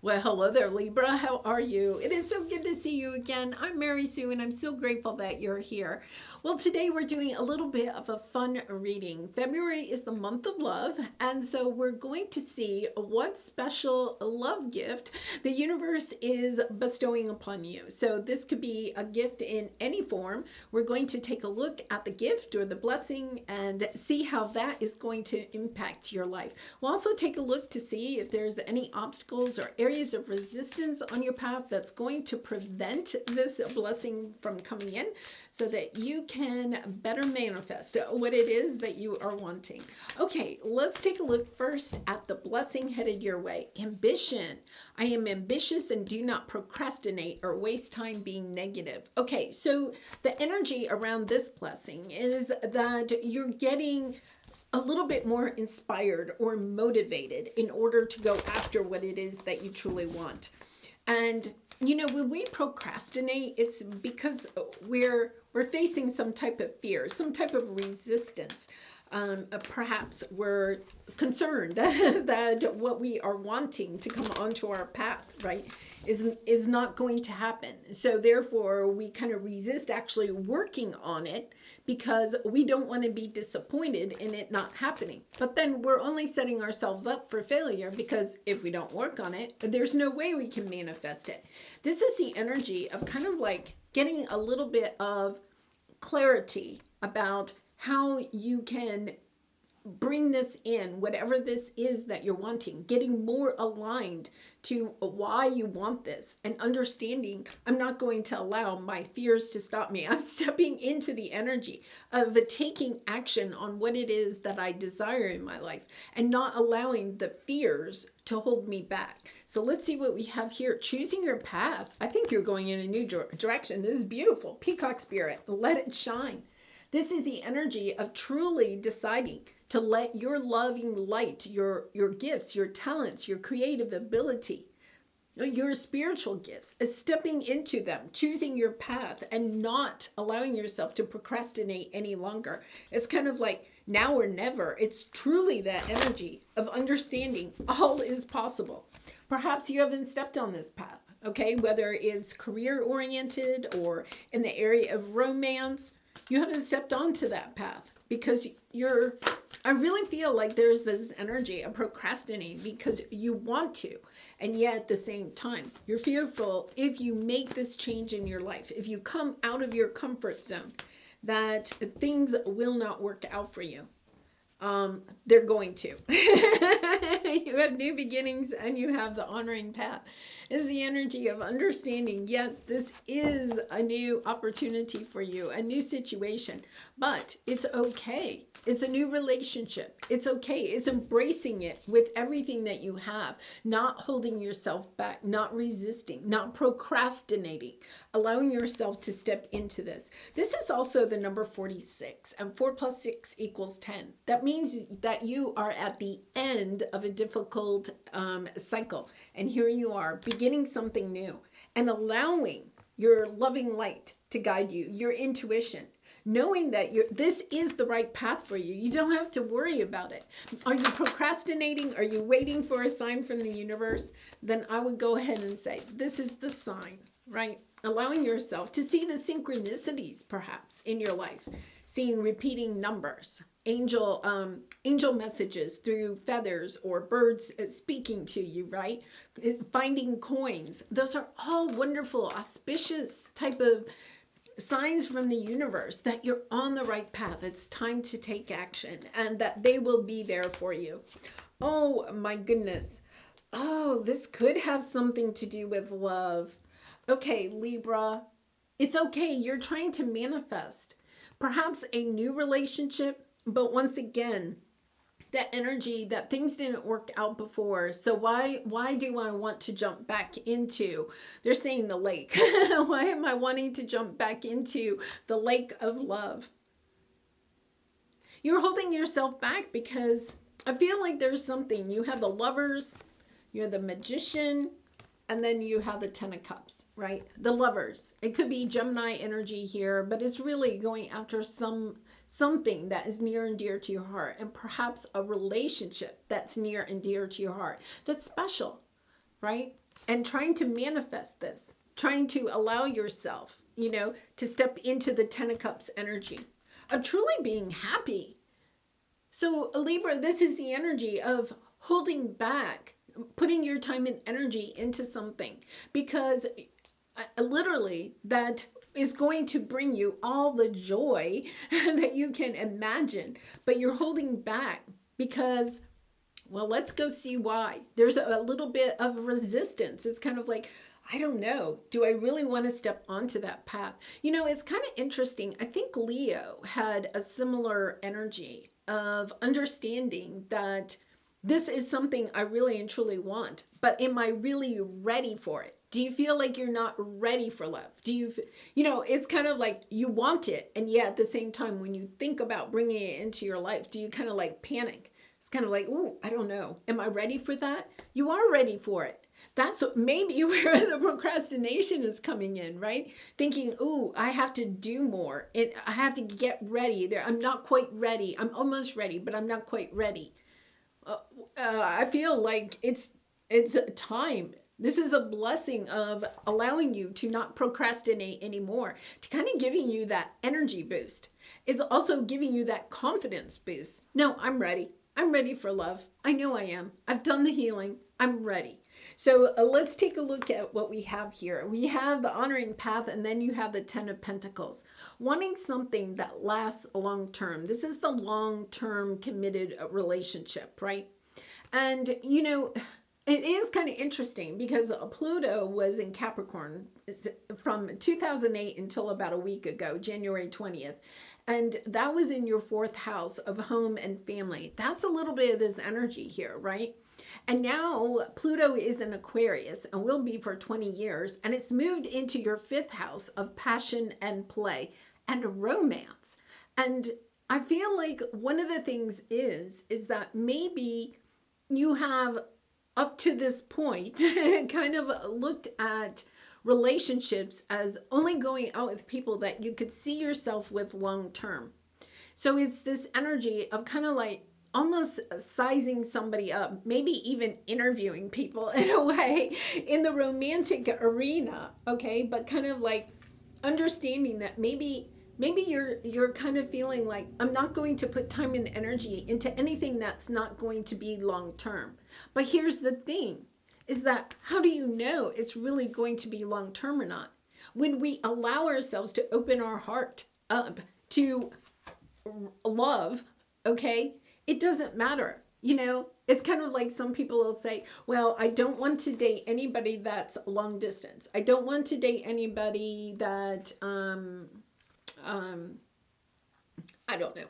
Well, hello there, Libra. How are you? It is so good to see you again. I'm Mary Sue, and I'm so grateful that you're here. Well, today we're doing a little bit of a fun reading. February is the month of love, and so we're going to see what special love gift the universe is bestowing upon you. So this could be a gift in any form. We're going to take a look at the gift or the blessing and see how that is going to impact your life. We'll also take a look to see if there's any obstacles or areas of resistance on your path that's going to prevent this blessing from coming in so that you can better manifest what it is that you are wanting. Okay, let's take a look first at the blessing headed your way. Ambition. I am ambitious and do not procrastinate or waste time being negative. Okay, so the energy around this blessing is that you're getting a little bit more inspired or motivated in order to go after what it is that you truly want. And you know, when we procrastinate, it's because we're facing some type of fear, some type of resistance. Perhaps we're concerned that what we are wanting to come onto our path, right, is not going to happen. So therefore, we kind of resist actually working on it because we don't want to be disappointed in it not happening. But then we're only setting ourselves up for failure because if we don't work on it, there's no way we can manifest it. This is the energy of kind of like getting a little bit of clarity about how you can bring this in, whatever this is that you're wanting, getting more aligned to why you want this and understanding I'm not going to allow my fears to stop me. I'm stepping into the energy of taking action on what it is that I desire in my life and not allowing the fears to hold me back. So let's see what we have here. Choosing your path. I think you're going in a new direction. This is beautiful. Peacock spirit, let it shine. This is the energy of truly deciding to let your loving light, your gifts, your talents, your creative ability, your spiritual gifts, stepping into them, choosing your path and not allowing yourself to procrastinate any longer. It's kind of like now or never. It's truly that energy of understanding all is possible. Perhaps you haven't stepped on this path, okay? Whether it's career oriented or in the area of romance, you haven't stepped onto that path because I really feel like there's this energy of procrastinating because you want to, and yet at the same time, you're fearful if you make this change in your life, if you come out of your comfort zone, that things will not work out for you. They're going to. You have new beginnings and you have the honoring path. Is the energy of understanding, yes, this is a new opportunity for you, a new situation, but it's okay. It's a new relationship. It's okay. It's embracing it with everything that you have, not holding yourself back, not resisting, not procrastinating, allowing yourself to step into this. This is also the number 46, and 4 plus 6 equals 10. That means that you are at the end of a difficult cycle. And here you are beginning something new and allowing your loving light to guide you, your intuition, knowing that this is the right path for you. You don't have to worry about it. Are you procrastinating? Are you waiting for a sign from the universe? Then I would go ahead and say, this is the sign, right? Allowing yourself to see the synchronicities perhaps in your life, seeing repeating numbers, angel messages through feathers or birds speaking to you, right? Finding coins. Those are all wonderful, auspicious type of signs from the universe that you're on the right path. It's time to take action and that they will be there for you. Oh my goodness. Oh, this could have something to do with love. Okay, Libra, it's okay. You're trying to manifest perhaps a new relationship, but once again, that energy that things didn't work out before. So why do I want to jump back into, they're saying the lake. Why am I wanting to jump back into the lake of love? You're holding yourself back because I feel like there's something. You have the Lovers, you have the Magician, and then you have the 10 of Cups, right? The Lovers. It could be Gemini energy here, but it's really going after something that is near and dear to your heart, and perhaps a relationship that's near and dear to your heart. That's special, right? and trying to manifest this, trying to allow yourself, to step into the Ten of Cups energy of truly being happy. So Libra, this is the energy of holding back, putting your time and energy into something, because literally that is going to bring you all the joy that you can imagine, but you're holding back because, well, let's go see why. There's a little bit of resistance. It's kind of like, I don't know, do I really want to step onto that path? It's kind of interesting. I think Leo had a similar energy of understanding that this is something I really and truly want, but am I really ready for it? Do you feel like you're not ready for love? Do you, it's kind of like you want it, and yet at the same time, when you think about bringing it into your life, do you kind of like panic? It's kind of like, oh, I don't know. Am I ready for that? You are ready for it. That's maybe where the procrastination is coming in, right? Thinking, oh, I have to do more. I have to get ready. I'm not quite ready. I'm almost ready, but I'm not quite ready. I feel like it's time. This is a blessing of allowing you to not procrastinate anymore, to kind of giving you that energy boost. It's also giving you that confidence boost. No, I'm ready. I'm ready for love. I know I am. I've done the healing. I'm ready. So let's take a look at what we have here. We have the honoring path, and then you have the Ten of Pentacles. Wanting something that lasts long term. This is the long-term committed relationship, right? And, it is kind of interesting because Pluto was in Capricorn from 2008 until about a week ago, January 20th. And that was in your 4th house of home and family. That's a little bit of this energy here, right? And now Pluto is in Aquarius and will be for 20 years. And it's moved into your 5th house of passion and play and romance. And I feel like one of the things is that maybe you have up to this point kind of looked at relationships as only going out with people that you could see yourself with long term. So it's this energy of kind of like almost sizing somebody up, maybe even interviewing people in a way in the romantic arena, okay? But kind of like understanding that maybe you're kind of feeling like, I'm not going to put time and energy into anything that's not going to be long term. But here's the thing, is that how do you know it's really going to be long term or not? When we allow ourselves to open our heart up to love, okay, it doesn't matter. It's kind of like some people will say, well, I don't want to date anybody that's long distance. I don't want to date anybody that, I don't know,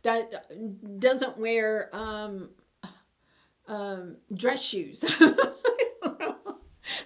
that doesn't wear dress shoes. I don't know.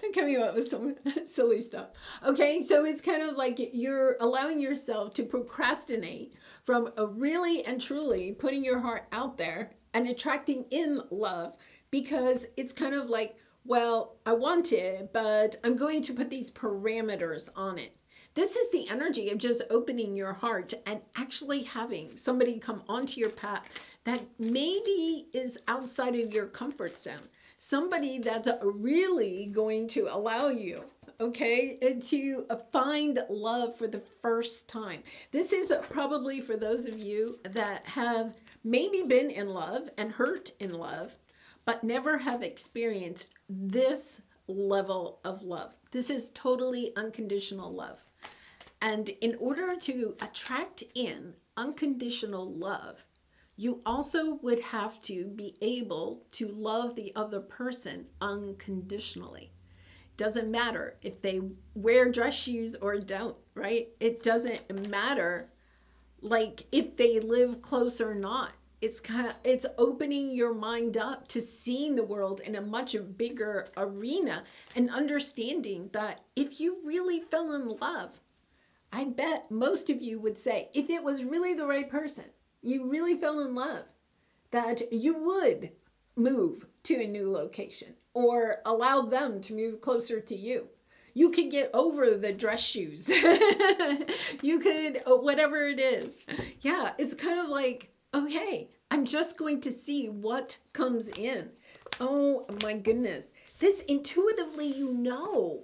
I'm coming up with some silly stuff. Okay, so it's kind of like you're allowing yourself to procrastinate from really and truly putting your heart out there and attracting in love, because it's kind of like, well, I want it, but I'm going to put these parameters on it. This is the energy of just opening your heart and actually having somebody come onto your path that maybe is outside of your comfort zone. Somebody that's really going to allow you, okay, to find love for the first time. This is probably for those of you that have maybe been in love and hurt in love, but never have experienced this level of love. This is totally unconditional love. And in order to attract in unconditional love, you also would have to be able to love the other person unconditionally. Doesn't matter if they wear dress shoes or don't, right? It doesn't matter like if they live close or not. It's opening your mind up to seeing the world in a much bigger arena and understanding that if you really fell in love, I bet most of you would say, if it was really the right person, you really fell in love, that you would move to a new location or allow them to move closer to you. You could get over the dress shoes. You could, whatever it is. Yeah, it's kind of like, okay, I'm just going to see what comes in. Oh my goodness. This intuitively you know.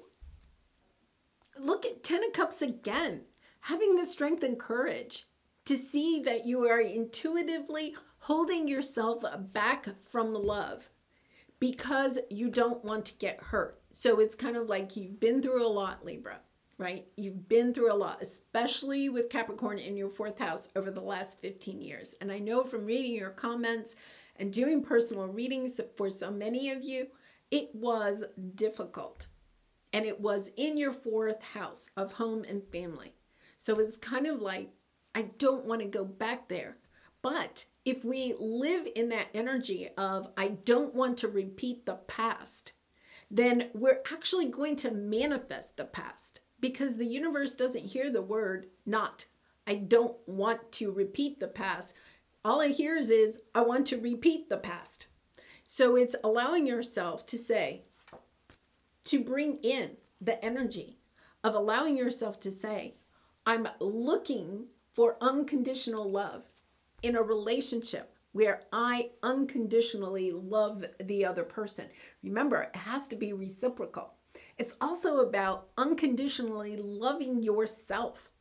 Look at 10 of Cups again. Having the strength and courage to see that you are intuitively holding yourself back from love because you don't want to get hurt. So it's kind of like you've been through a lot, Libra, right? You've been through a lot, especially with Capricorn in your 4th house over the last 15 years. And I know from reading your comments and doing personal readings for so many of you, it was difficult. And it was in your 4th house of home and family. So it's kind of like, I don't want to go back there. But if we live in that energy of, I don't want to repeat the past, then we're actually going to manifest the past, because the universe doesn't hear the word not. I don't want to repeat the past. All it hears is, I want to repeat the past. So it's allowing yourself to say, to bring in the energy of allowing yourself to say, I'm looking for unconditional love in a relationship where I unconditionally love the other person. Remember, it has to be reciprocal. It's also about unconditionally loving yourself,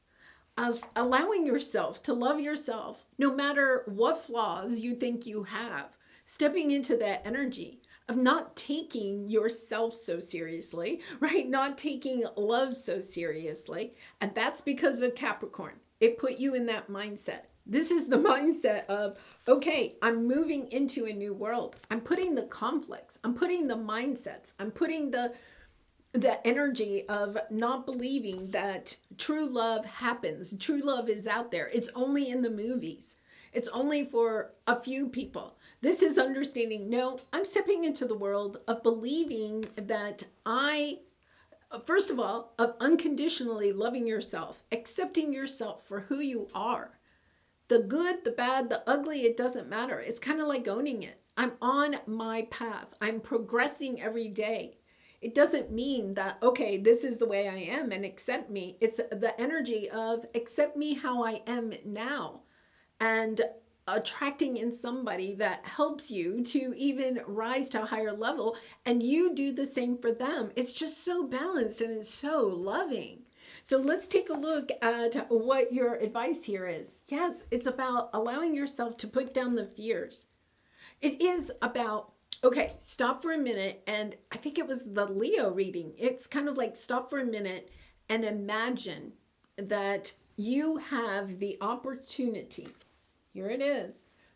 of allowing yourself to love yourself no matter what flaws you think you have, stepping into that energy of not taking yourself so seriously, right? Not taking love so seriously. And that's because of Capricorn. It put you in that mindset. This is the mindset of, okay, I'm moving into a new world. I'm putting the conflicts, I'm putting the mindsets, I'm putting the energy of not believing that true love happens. True love is out there. It's only in the movies. It's only for a few people. This is understanding, no, I'm stepping into the world of believing that first of all, of unconditionally loving yourself, accepting yourself for who you are. The good, the bad, the ugly, it doesn't matter. It's kind of like owning it. I'm on my path. I'm progressing every day. It doesn't mean that, okay, this is the way I am and accept me. It's the energy of accept me how I am now, and attracting in somebody that helps you to even rise to a higher level, and you do the same for them. It's just so balanced and it's so loving. So let's take a look at what your advice here is. Yes, it's about allowing yourself to put down the fears. It is about, okay, stop for a minute. And I think it was the Leo reading. It's kind of like stop for a minute and imagine that you have the opportunity. Here it is.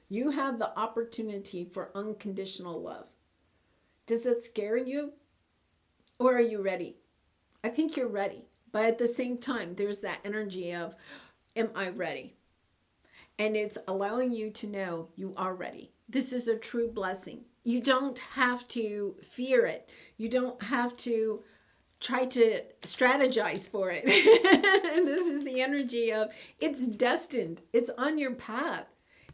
You have the opportunity for unconditional love. Does it scare you? Or are you ready? I think you're ready. But at the same time, there's that energy of, am I ready? And it's allowing you to know you are ready. This is a true blessing. You don't have to fear it. You don't have to try to strategize for it. And this is the energy of, it's destined. It's on your path.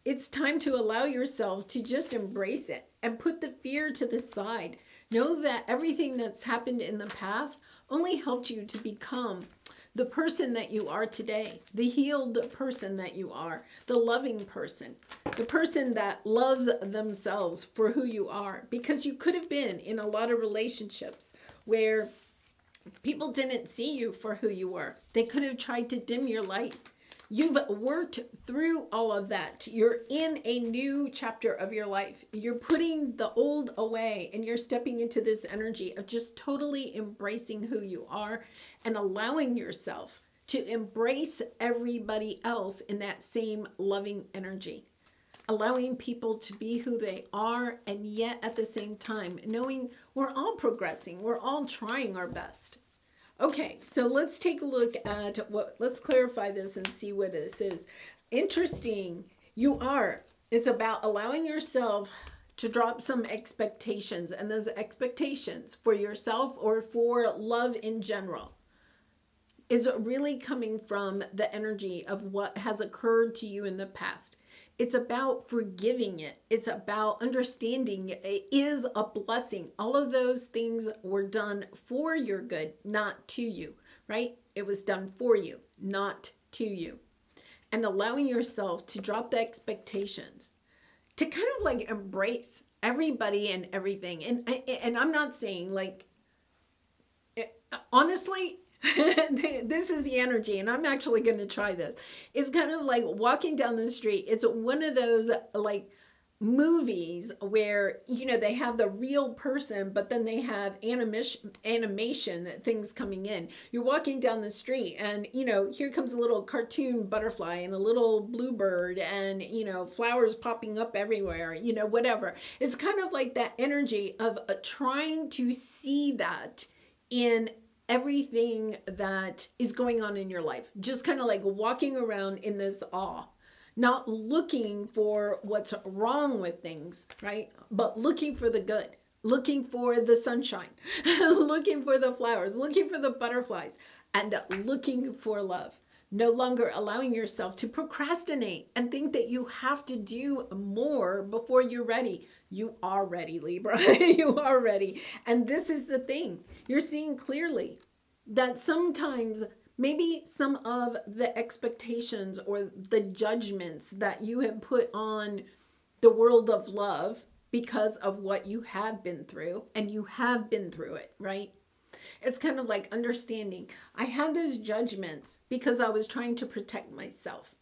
It's time to allow yourself to just embrace it and put the fear to the side. Know that everything that's happened in the past only helped you to become the person that you are today, the healed person that you are, the loving person, the person that loves themselves for who you are. Because you could have been in a lot of relationships where people didn't see you for who you were. They could have tried to dim your light. You've worked through all of that. You're in a new chapter of your life. You're putting the old away and you're stepping into this energy of just totally embracing who you are and allowing yourself to embrace everybody else in that same loving energy. Allowing people to be who they are, and yet at the same time, knowing we're all progressing. We're all trying our best. Okay, so let's take a look at let's clarify this and see what this is. Interesting. It's about allowing yourself to drop some expectations, and those expectations for yourself or for love in general is really coming from the energy of what has occurred to you in the past. It's about forgiving it. It's about understanding it is a blessing. All of those things were done for your good, not to you, right? It was done for you, not to you. And allowing yourself to drop the expectations. to kind of like embrace everybody and everything. And I'm not saying like, honestly, this is the energy, and I'm actually going to try this. It's kind of like walking down the street. It's one of those like movies where, you know, they have the real person, but then they have animation things coming in. You're walking down the street and, you know, here comes a little cartoon butterfly and a little bluebird and, you know, flowers popping up everywhere, you know, whatever. It's kind of like that energy of trying to see that in everything that is going on in your life. Just kind of like walking around in this awe. Not looking for what's wrong with things, right? But looking for the good, looking for the sunshine, looking for the flowers, looking for the butterflies, and looking for love. No longer allowing yourself to procrastinate and think that you have to do more before you're ready. You are ready, Libra. You are ready. And this is the thing. You're seeing clearly that sometimes maybe some of the expectations or the judgments that you have put on the world of love because of what you have been through, and you have been through it, right? It's kind of like understanding. I had those judgments because I was trying to protect myself.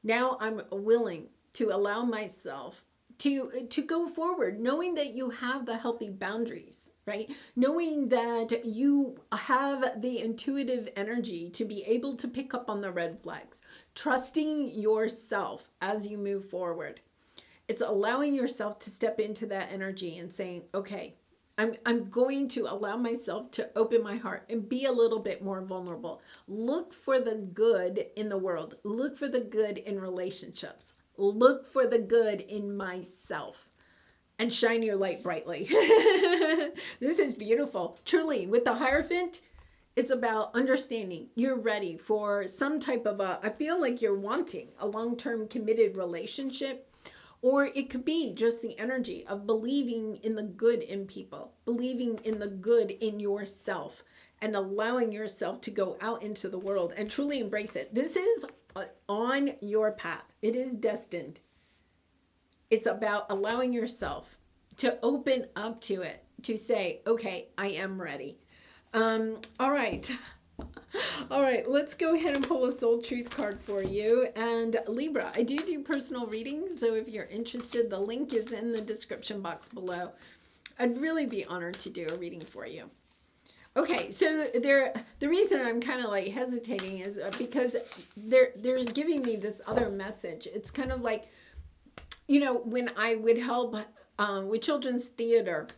Now I'm willing to allow myself to go forward, knowing that you have the healthy boundaries, right? Knowing that you have the intuitive energy to be able to pick up on the red flags, trusting yourself as you move forward. It's allowing yourself to step into that energy and saying, okay, I'm going to allow myself to open my heart and be a little bit more vulnerable. Look for the good in the world. Look for the good in relationships. Look for the good in myself. And shine your light brightly. This is beautiful. Truly, with the Hierophant, it's about understanding you're ready for some type of I feel like you're wanting a long-term committed relationship. Or it could be just the energy of believing in the good in people, believing in the good in yourself, and allowing yourself to go out into the world and truly embrace it. This is on your path. It is destined. It's about allowing yourself to open up to it, to say, okay, I am ready. All right. All right, let's go ahead and pull a soul truth card for you. And Libra, I do personal readings, so if you're interested, the link is in the description box below. I'd really be honored to do a reading for you. Okay, so the reason I'm kind of like hesitating is because they're giving me this other message. It's kind of like, you know, when I would help with children's theater,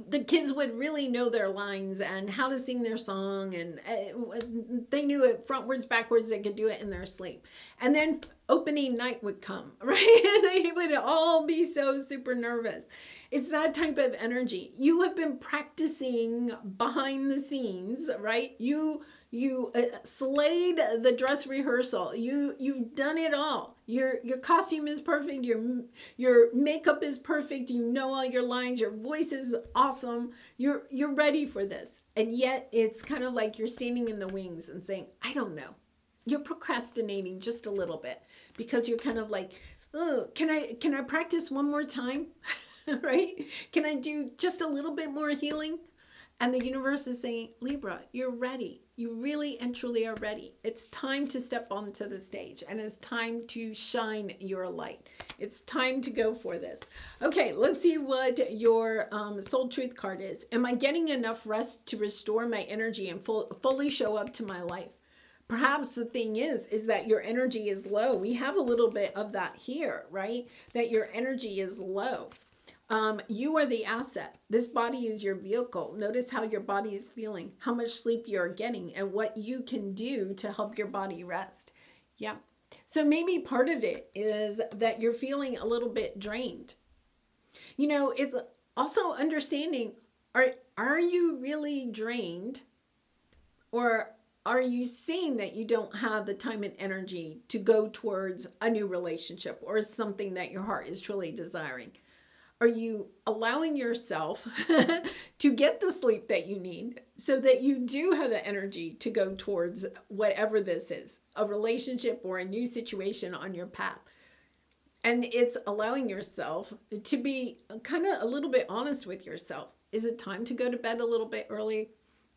the kids would really know their lines and how to sing their song, and they knew it frontwards, backwards. They could do it in their sleep. And then opening night would come, right? They would all be so super nervous. It's that type of energy. You have been practicing behind the scenes, right? You slayed the dress rehearsal. You've done it all. Your costume is perfect. Your makeup is perfect. You know all your lines. Your voice is awesome. You're ready for this. And yet it's kind of like you're standing in the wings and saying, I don't know. You're procrastinating just a little bit because you're kind of like, oh, can I practice one more time? Right? Can I do just a little bit more healing? And the universe is saying, Libra, you're ready. You really and truly are ready. It's time to step onto the stage, and it's time to shine your light. It's time to go for this. Okay, let's see what your soul truth card is. Am I getting enough rest to restore my energy and fully show up to my life? Perhaps the thing is that your energy is low. We have a little bit of that here, right? That your energy is low. You are the asset. This body is your vehicle. Notice how your body is feeling, how much sleep you're getting, and what you can do to help your body rest. Yeah. So maybe part of it is that you're feeling a little bit drained. You know, it's also understanding, are you really drained, or are you seeing that you don't have the time and energy to go towards a new relationship or something that your heart is truly desiring? Are you allowing yourself to get the sleep that you need so that you do have the energy to go towards whatever this is, a relationship or a new situation on your path? And it's allowing yourself to be kind of a little bit honest with yourself. Is it time to go to bed a little bit early?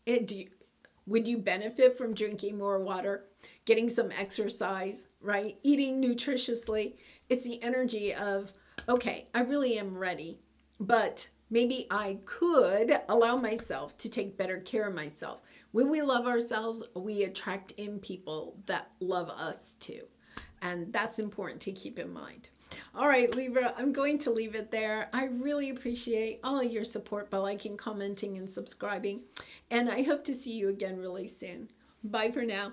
Would you benefit from drinking more water, getting some exercise, right? Eating nutritiously? It's the energy of, okay, I really am ready, but maybe I could allow myself to take better care of myself. When we love ourselves, we attract in people that love us too. And that's important to keep in mind. All right, Libra, I'm going to leave it there. I really appreciate all of your support by liking, commenting, and subscribing. And I hope to see you again really soon. Bye for now.